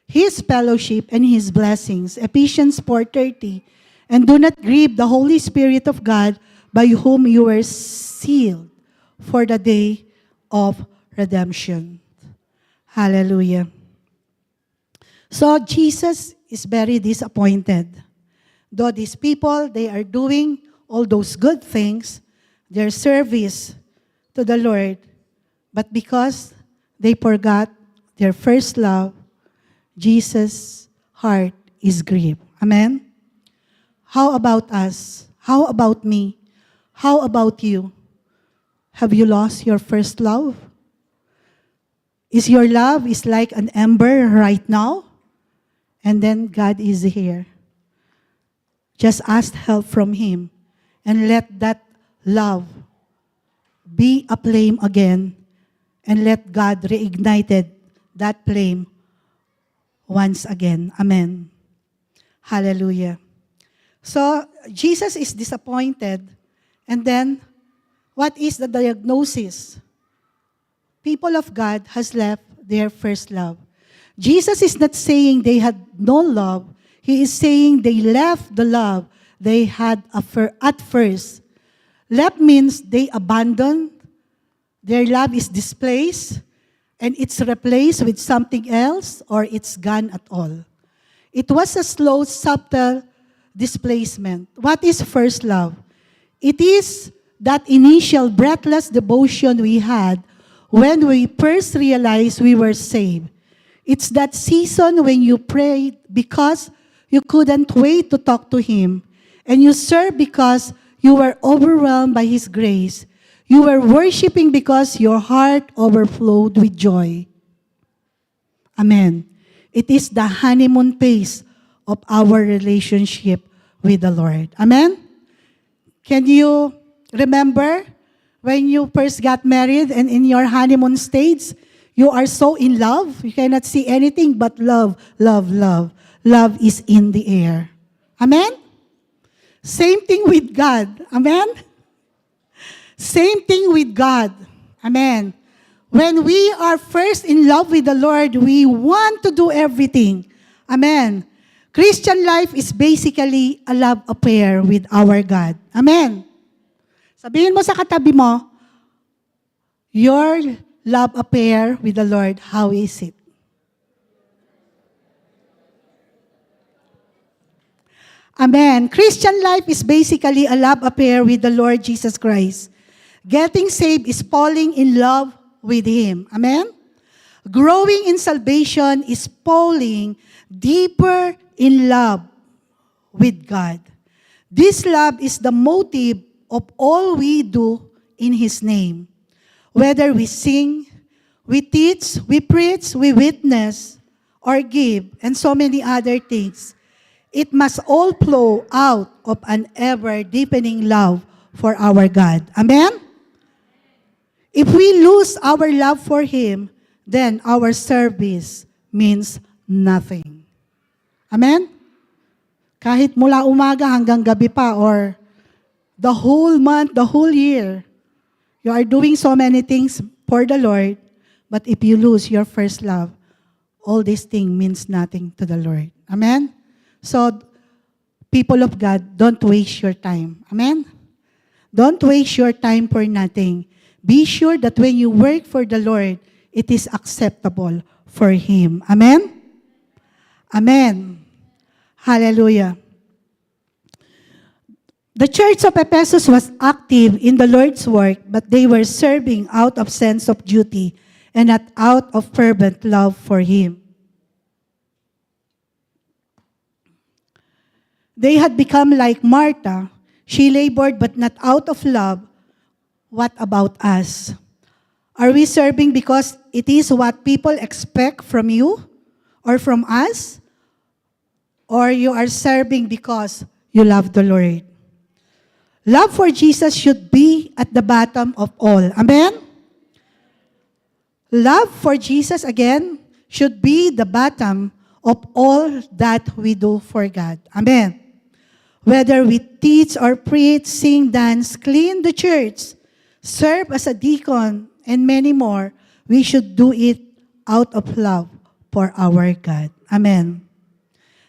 S1: His fellowship and His blessings. Ephesians 4:30, and do not grieve the Holy Spirit of God, by whom you were sealed for the day of redemption. Hallelujah. So Jesus is very disappointed. Though these people, they are doing all those good things, their service to the Lord, but because they forgot their first love, Jesus' heart is grieved. Amen? How about us? How about me? How about you? Have you lost your first love? Is your love is like an ember right now? And then God is here. Just ask help from Him and let that love be a flame again, and let God reignite that flame once again. Amen. Hallelujah. So, Jesus is disappointed. And then, what is the diagnosis? People of God has left their first love. Jesus is not saying they had no love. He is saying they left the love they had at first. Left means they abandoned. Their love is displaced. And it's replaced with something else, or it's gone at all. It was a slow, subtle displacement. What is first love? It is that initial breathless devotion we had when we first realized we were saved. It's that season when you prayed because you couldn't wait to talk to Him, and you served because you were overwhelmed by His grace. You were worshiping because your heart overflowed with joy. Amen. It is the honeymoon phase of our relationship with the Lord. Amen? Can you remember when you first got married and in your honeymoon stage, you are so in love, you cannot see anything but love, love, love. Love is in the air. Amen? Same thing with God. Amen? Same thing with God. Amen. When we are first in love with the Lord, we want to do everything. Amen. Christian life is basically a love affair with our God. Amen. Sabihin mo sa katabi mo, your love affair with the Lord, how is it? Amen. Christian life is basically a love affair with the Lord Jesus Christ. Getting saved is falling in love with Him. Amen? Growing in salvation is falling deeper in love with God. This love is the motive of all we do in His name. Whether we sing, we teach, we preach, we witness, or give, and so many other things, it must all flow out of an ever-deepening love for our God. Amen? If we lose our love for Him, then our service means nothing. Amen? Kahit mula umaga hanggang gabi pa, or the whole month, the whole year, you are doing so many things for the Lord, but if you lose your first love, all this thing means nothing to the Lord. Amen? So, people of God, don't waste your time. Amen? Don't waste your time for nothing. Be sure that when you work for the Lord, it is acceptable for Him. Amen? Amen. Hallelujah. The church of Ephesus was active in the Lord's work, but they were serving out of sense of duty and not out of fervent love for Him. They had become like Martha. She labored but not out of love. What about us? Are we serving because it is what people expect from you or from us? Or you are serving because you love the Lord? Love for Jesus should be at the bottom of all. Amen? Love for Jesus, again, should be the bottom of all that we do for God. Amen? Whether we teach or preach, sing, dance, clean the church, serve as a deacon, and many more, we should do it out of love for our God. Amen.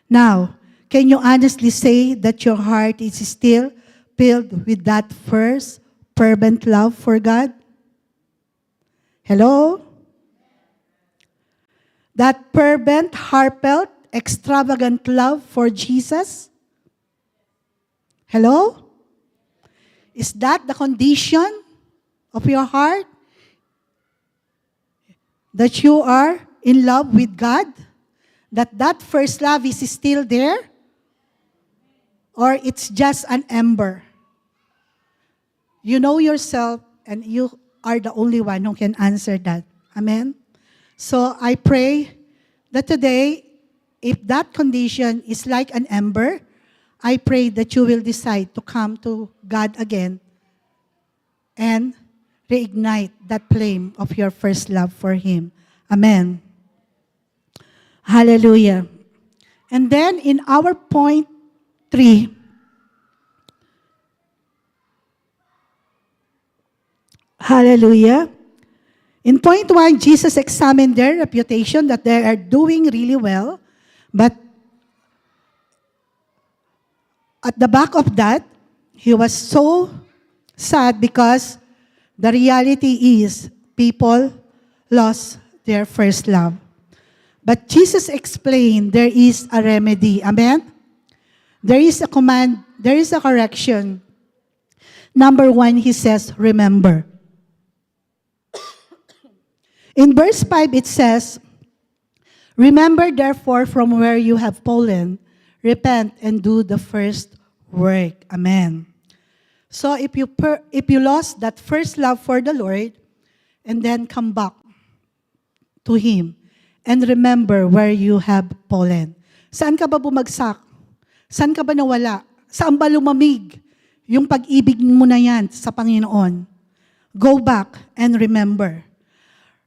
S1: Now, can you honestly say that your heart is still filled with that first fervent love for God? Hello? That fervent, heartfelt, extravagant love for Jesus? Hello? Is that the condition of your heart? That you are in love with God? That first love is still there? Or it's just an ember? You know yourself, and you are the only one who can answer that. Amen? So I pray that today, if that condition is like an ember, I pray that you will decide to come to God again and reignite that flame of your first love for Him. Amen. Hallelujah. And then in our point 3, hallelujah. In point 1, Jesus examined their reputation that they are doing really well. But at the back of that, he was so sad because the reality is people lost their first love. But Jesus explained there is a remedy. Amen? There is a command, there is a correction. Number 1, he says, remember. In verse 5, it says, remember therefore from where you have fallen, repent and do the first work. Amen. So if you lost that first love for the Lord, and then come back to Him, and remember where you have fallen. Saan ka ba bumagsak? Saan ka ba nawala? Saan ba lumamig? Yung pag-ibig mo na yan sa Panginoon. Go back and remember.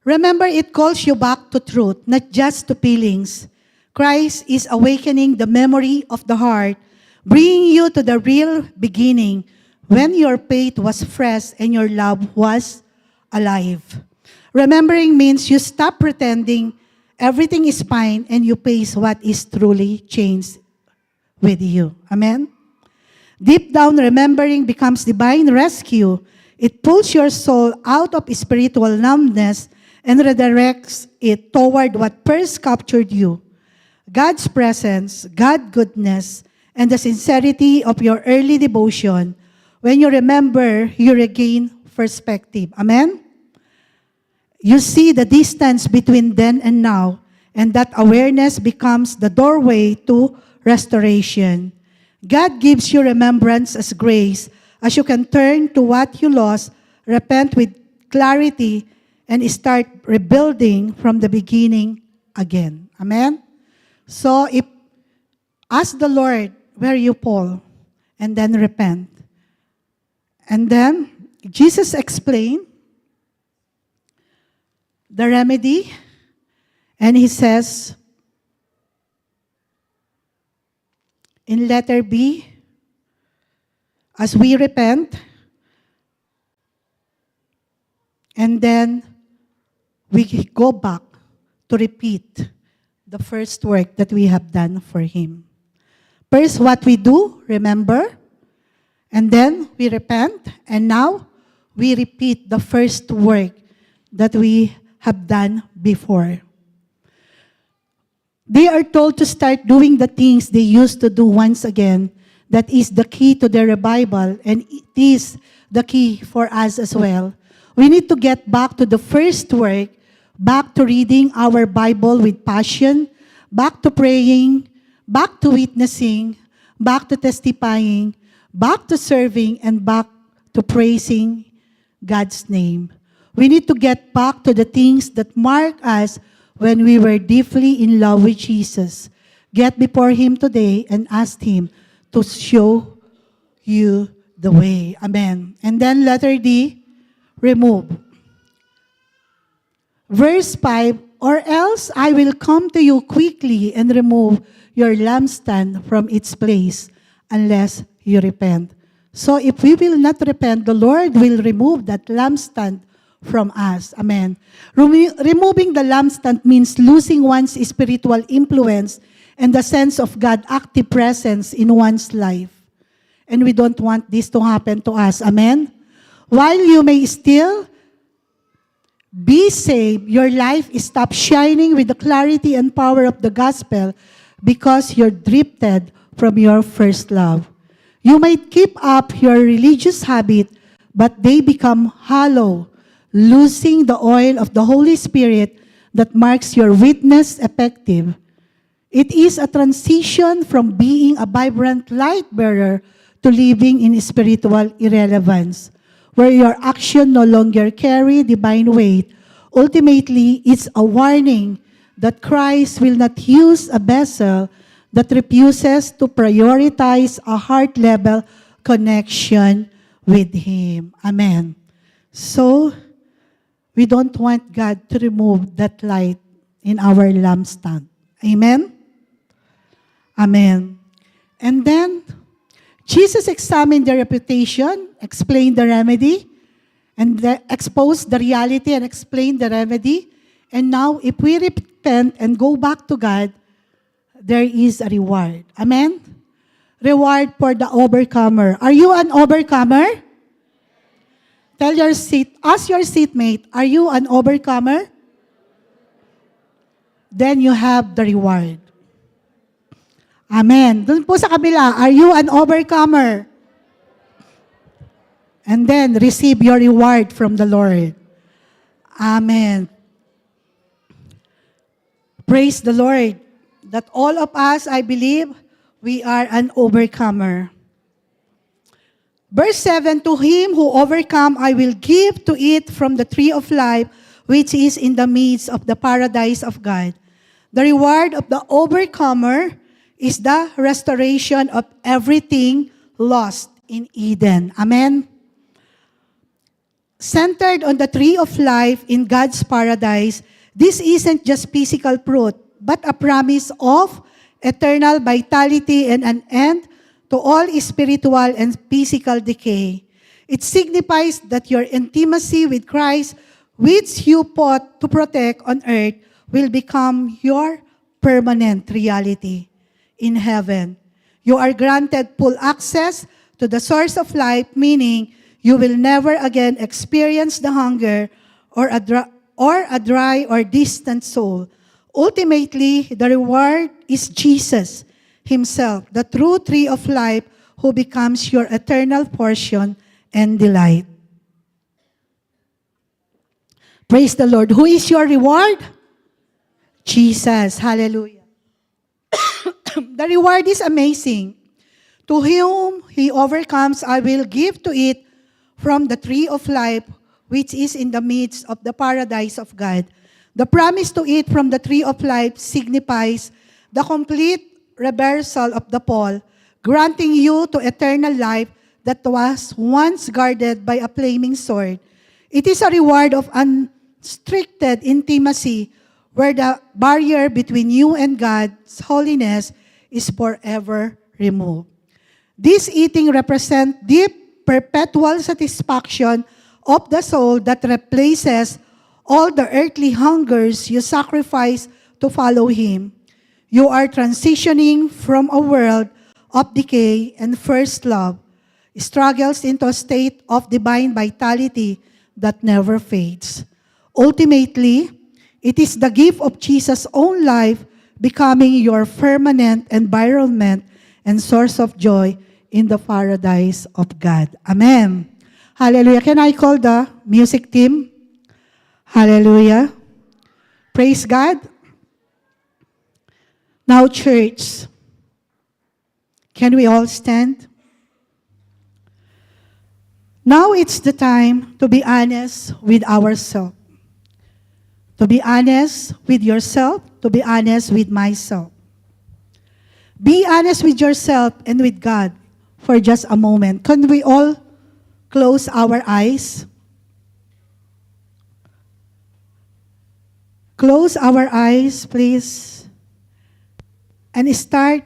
S1: Remember, it calls you back to truth, not just to feelings. Christ is awakening the memory of the heart, bringing you to the real beginning when your faith was fresh and your love was alive. Remembering means you stop pretending everything is fine and you face what is truly changed with you. Amen? Deep down, remembering becomes divine rescue. It pulls your soul out of spiritual numbness and redirects it toward what first captured you. God's presence, God's goodness, and the sincerity of your early devotion. When you remember, you regain perspective. Amen? You see the distance between then and now, and that awareness becomes the doorway to restoration. God gives you remembrance as grace, as you can turn to what you lost, repent with clarity, and start rebuilding from the beginning again. Amen? So, ask the Lord where you fall, and then repent. And then, Jesus explained the remedy, and He says, in letter B, as we repent, and then we go back to repeat the first work that we have done for Him. First, what we do, remember, and then we repent, and now we repeat the first work that we have done before. They are told to start doing the things they used to do once again. That is the key to their revival, and it is the key for us as well. We need to get back to the first work, back to reading our Bible with passion, back to praying, back to witnessing, back to testifying, back to serving, and back to praising God's name. We need to get back to the things that mark us when we were deeply in love with Jesus. Get before Him today and ask Him to show you the way. Amen. And then letter D, remove. Verse 5, or else I will come to you quickly and remove your lampstand from its place unless you repent. So if we will not repent, the Lord will remove that lampstand from us. Amen. Removing the lampstand means losing one's spiritual influence and the sense of God's active presence in one's life. And we don't want this to happen to us. Amen? While you may still be saved, your life stops shining with the clarity and power of the gospel because you're drifted from your first love. You might keep up your religious habit, but they become hollow, losing the oil of the Holy Spirit that marks your witness effective. It is a transition from being a vibrant light bearer to living in spiritual irrelevance, where your action no longer carry divine weight. Ultimately, it's a warning that Christ will not use a vessel that refuses to prioritize a heart-level connection with Him. Amen. So, we don't want God to remove that light in our lampstand. Amen? Amen. And then, Jesus examined their reputation, explained the remedy, and exposed the reality and explained the remedy. And now, if we repent and go back to God, there is a reward. Amen? Reward for the overcomer. Are you an overcomer? Ask your seatmate, are you an overcomer? Then you have the reward. Amen. Doon po sa kabila, are you an overcomer? And then receive your reward from the Lord. Amen. Praise the Lord. That all of us, I believe, we are an overcomer. Verse 7, to him who overcome, I will give to eat from the tree of life, which is in the midst of the paradise of God. The reward of the overcomer is the restoration of everything lost in Eden. Amen? Centered on the tree of life in God's paradise, this isn't just physical fruit, but a promise of eternal vitality and an end to all spiritual and physical decay. It signifies that your intimacy with Christ, which you fought to protect on earth, will become your permanent reality in heaven. You are granted full access to the source of life, meaning you will never again experience the hunger or a dry or distant soul. Ultimately, the reward is Jesus Himself, the true tree of life, who becomes your eternal portion and delight. Praise the Lord. Who is your reward? Jesus. Hallelujah. The reward is amazing. To whom he overcomes, I will give to it from the tree of life, which is in the midst of the paradise of God. The promise to eat from the tree of life signifies the complete reversal of the fall, granting you to eternal life that was once guarded by a flaming sword. It is a reward of unrestricted intimacy, where the barrier between you and God's holiness is forever removed. This eating represents deep, perpetual satisfaction of the soul that replaces all the earthly hungers you sacrifice to follow Him. You are transitioning from a world of decay and first love, struggles into a state of divine vitality that never fades. Ultimately, it is the gift of Jesus' own life becoming your permanent environment and source of joy in the paradise of God. Amen. Hallelujah. Can I call the music team? Hallelujah. Praise God. Now, church, can we all stand? Now it's the time to be honest with ourselves. To be honest with yourself, to be honest with myself. Be honest with yourself and with God for just a moment. Can we all close our eyes? Close our eyes, please. And start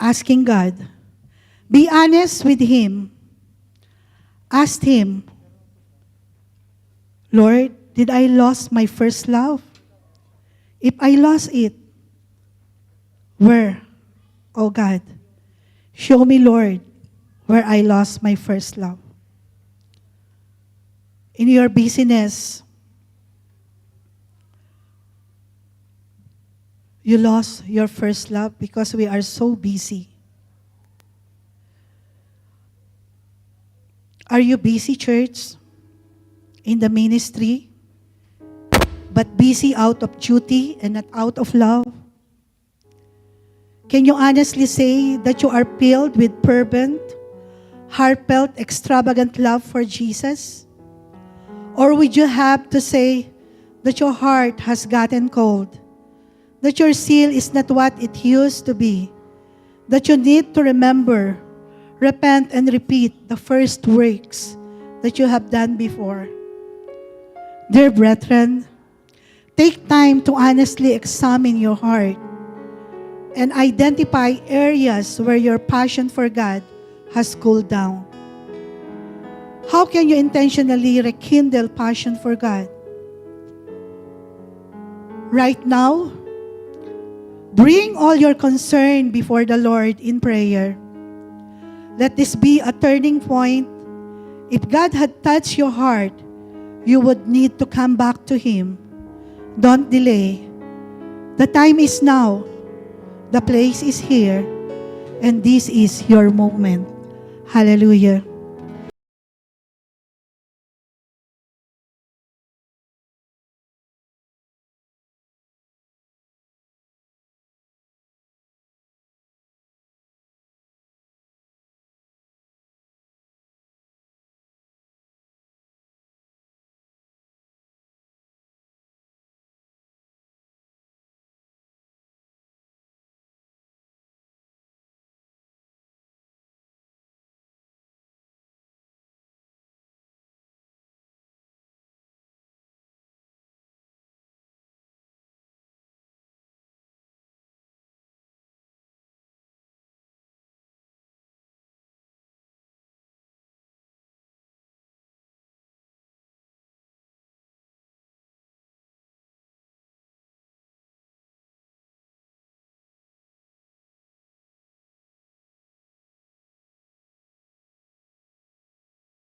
S1: asking God. Be honest with Him. Ask Him, Lord, did I lose my first love? If I lost it, where? Oh God, show me, Lord, where I lost my first love. In your busyness, you lost your first love because we are so busy. Are you busy, church, in the ministry, but busy out of duty and not out of love? Can you honestly say that you are filled with fervent, heartfelt, extravagant love for Jesus? Or would you have to say that your heart has gotten cold, that your zeal is not what it used to be, that you need to remember, repent, and repeat the first works that you have done before? Dear brethren, take time to honestly examine your heart and identify areas where your passion for God has cooled down. How can you intentionally rekindle passion for God? Right now, bring all your concern before the Lord in prayer. Let this be a turning point. If God had touched your heart, you would need to come back to Him. Don't delay. The time is now. The place is here. And this is your moment. Hallelujah.